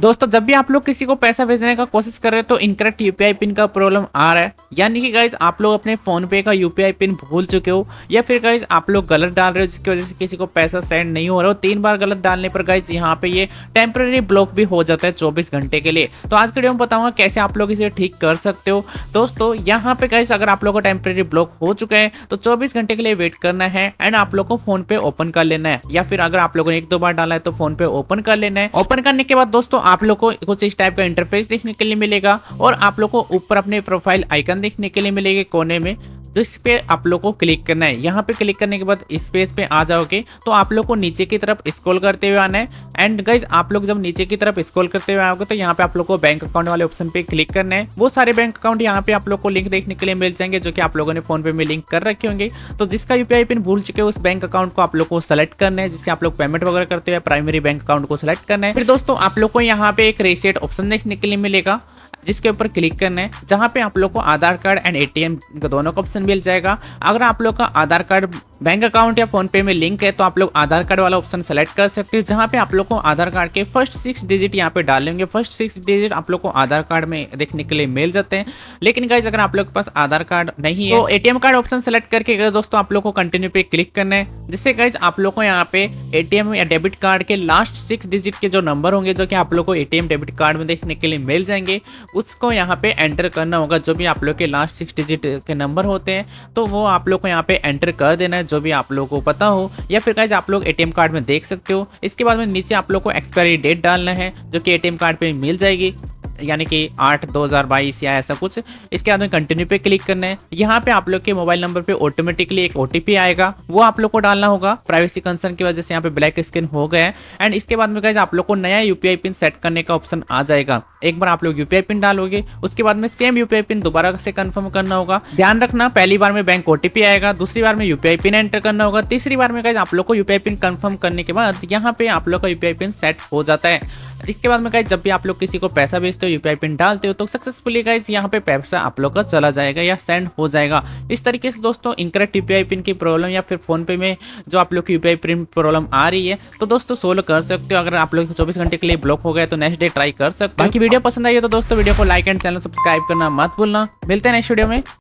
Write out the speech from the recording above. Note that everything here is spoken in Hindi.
दोस्तों जब भी आप लोग किसी को पैसा भेजने का कोशिश कर रहे हो तो इनकरेक्ट यूपीआई पिन का प्रॉब्लम आ रहा है, यानी कि गाइज आप लोग अपने फोन पे का यूपीआई पिन भूल चुके हो या फिर गाइज आप लोग गलत डाल रहे हो जिसकी वजह से किसी को पैसा सेंड नहीं हो रहा हो। 3 बार गलत डालने पर गाइज यहाँ पे ये टेम्पररी ब्लॉक भी हो जाता है 24 घंटे के लिए। तो आज के वीडियो में बताऊंगा कैसे आप लोग इसे ठीक कर सकते हो। दोस्तों यहाँ पे गाइज अगर आप लोग का टेम्पररी ब्लॉक हो चुका है तो 24 घंटे के लिए वेट करना है एंड आप लोग को फोन पे ओपन कर लेना है, या फिर अगर आप लोगों ने 1-2 बार डाला है तो फोन पे ओपन कर लेना है। ओपन करने के बाद दोस्तों आप लोग को कुछ इस टाइप का इंटरफेस देखने के लिए मिलेगा और आप लोग को ऊपर अपने प्रोफाइल आइकन देखने के लिए मिलेगा कोने में, तो इस पे आप लोग को क्लिक करना है। यहाँ पे क्लिक करने के बाद इस पेज पे आ जाओगे तो आप लोग को नीचे की तरफ स्क्रॉल करते हुए आना है। एंड गाइज आप लोग जब नीचे की तरफ स्क्रॉल करते हुए आओगे तो यहाँ पे आप लोग को बैंक अकाउंट वाले ऑप्शन पे क्लिक करना है। वो सारे बैंक अकाउंट यहाँ पे आप लोग को लिंक देखने के लिए मिल जाएंगे जो कि आप लोगों ने फोन पे में लिंक कर रखे होंगे। तो जिसका यूपीआई पिन भूल चुके उस बैंक अकाउंट को आप लोग को सेलेक्ट करना है, जिससे आप लोग पेमेंट वगैरह करते हुए प्राइमरी बैंक अकाउंट को सेलेक्ट करना है। फिर दोस्तों आप लोग को यहाँ पे एक रीसेट ऑप्शन देखने के लिए मिलेगा जिसके ऊपर क्लिक करना है, जहां पे आप लोग को आधार कार्ड एंड एटीएम दोनों का ऑप्शन मिल जाएगा। अगर आप लोग का आधार कार्ड बैंक अकाउंट या फोन पे में लिंक है तो आप लोग आधार कार्ड वाला ऑप्शन सेलेक्ट कर सकते हो, जहां पे आप लोग को आधार कार्ड के फर्स्ट 6 डिजिट यहाँ पे डाल लेंगे। फर्स्ट 6 डिजिट आप लोग को आधार कार्ड में देखने के लिए मिल जाते हैं। लेकिन गाइज अगर आप लोग के पास आधार कार्ड नहीं है तो एटीएम कार्ड ऑप्शन सेलेक्ट करके गाइज दोस्तों आप लोग को कंटिन्यू पे क्लिक करना है, जिससे गाइज आप लोग को यहाँ पे एटीएम या डेबिट कार्ड के लास्ट 6 डिजिट के जो नंबर होंगे जो कि आप लोग को एटीएम डेबिट कार्ड में देखने के लिए मिल जाएंगे, उसको यहाँ पे एंटर करना होगा। जो भी आप लोग के लास्ट 6 डिजिट के नंबर होते हैं तो वो आप लोग को यहाँ पे एंटर कर देना है, जो भी आप लोग को पता हो, या फिर गाइज आप लोग एटीएम कार्ड में देख सकते हो। इसके बाद में नीचे आप लोग को एक्सपायरी डेट डालना है जो कि एटीएम कार्ड पे मिल जाएगी, यानी कि 8/2022 या ऐसा कुछ। इसके बाद में कंटिन्यू पे क्लिक करना है। यहाँ पे आप लोग के मोबाइल नंबर पे ऑटोमेटिकली एक ओटीपी आएगा, वो आप लोग को डालना होगा। प्राइवेसी कंसर्न की वजह से यहाँ पे ब्लैक स्क्रीन हो गया है। एंड इसके बाद में गाइस आप लोग को नया यूपीआई पिन सेट करने का ऑप्शन आ जाएगा। एक बार आप लोग यूपीआई पिन डालोगे उसके बाद में सेम यूपीआई पिन दोबारा से कंफर्म करना होगा। ध्यान रखना पहली बार में बैंक ओटीपी आएगा, दूसरी बार में यूपीआई पिन एंटर करना होगा, तीसरी बार में गाइस आप लोग को यूपीआई पिन कंफर्म करने के बाद यहाँ पे आप लोग का यूपीआई पिन सेट हो जाता है। इसके बाद में गाइस जब भी आप लोग किसी को पैसा भेजते हो यूपीआई पिन डालते हो तो सक्सेसफुली गाइस यहाँ पे पैसा आप लोग का चला जाएगा या सेंड हो जाएगा। इस तरीके से दोस्तों इनकरेक्ट यूपीआई पिन की प्रॉब्लम या फिर फोन पे में जो आप लोग की यूपीआई पिन प्रॉब्लम आ रही है तो दोस्तों सोल्व कर सकते हो। अगर आप लोग 24 घंटे के लिए ब्लॉक हो गए तो नेक्स्ट डे ट्राई कर सकते हो। बाकी वीडियो पसंद आई है तो दोस्तों वीडियो को लाइक एंड चैनल सब्सक्राइब करना मत भूलना। मिलते हैं नेक्स्ट वीडियो में।